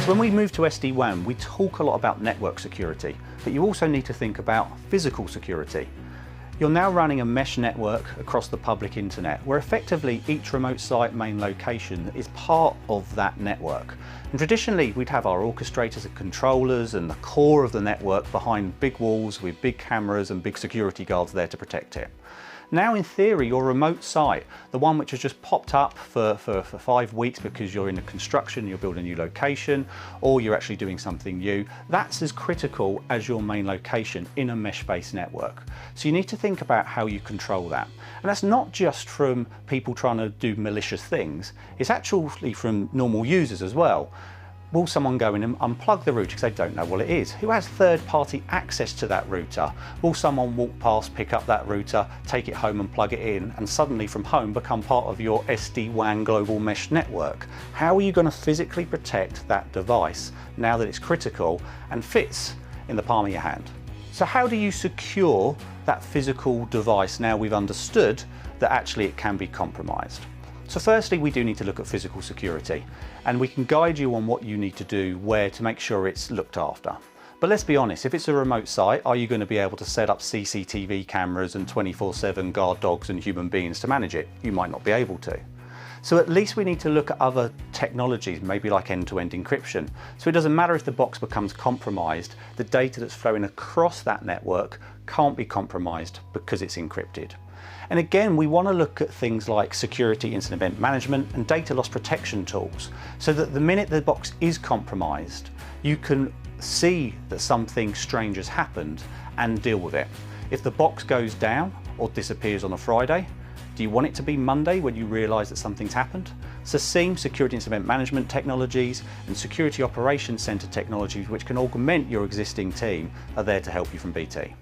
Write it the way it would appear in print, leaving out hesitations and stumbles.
So when we move to SD-WAN, we talk a lot about network security, but you also need to think about physical security. You're now running a mesh network across the public internet, where effectively each remote site main location is part of that network. And traditionally, we'd have our orchestrators and controllers and the core of the network behind big walls with big cameras and big security guards there to protect it. Now, in theory, your remote site, the one which has just popped up for 5 weeks because you're in a construction, you're building a new location, or you're actually doing something new, that's as critical as your main location in a mesh-based network. So you need to think about how you control that. And that's not just from people trying to do malicious things, it's actually from normal users as well. Will someone go in and unplug the router because they don't know what it is? Who has third-party access to that router? Will someone walk past, pick up that router, take it home and plug it in, and suddenly from home become part of your SD-WAN global mesh network? How are you going to physically protect that device now that it's critical and fits in the palm of your hand? So how do you secure that physical device now we've understood that actually it can be compromised? So firstly, we do need to look at physical security, and we can guide you on what you need to do where to make sure it's looked after. But let's be honest, if it's a remote site, are you going to be able to set up CCTV cameras and 24/7 guard dogs and human beings to manage it? You might not be able to. So at least we need to look at other technologies, maybe like end-to-end encryption. So it doesn't matter if the box becomes compromised, the data that's flowing across that network can't be compromised because it's encrypted. And again, we want to look at things like security incident event management and data loss protection tools, so that the minute the box is compromised, you can see that something strange has happened and deal with it. If the box goes down or disappears on a Friday, do you want it to be Monday when you realise that something's happened? So SIEM, security incident event management technologies, and security operations centre technologies which can augment your existing team are there to help you from BT.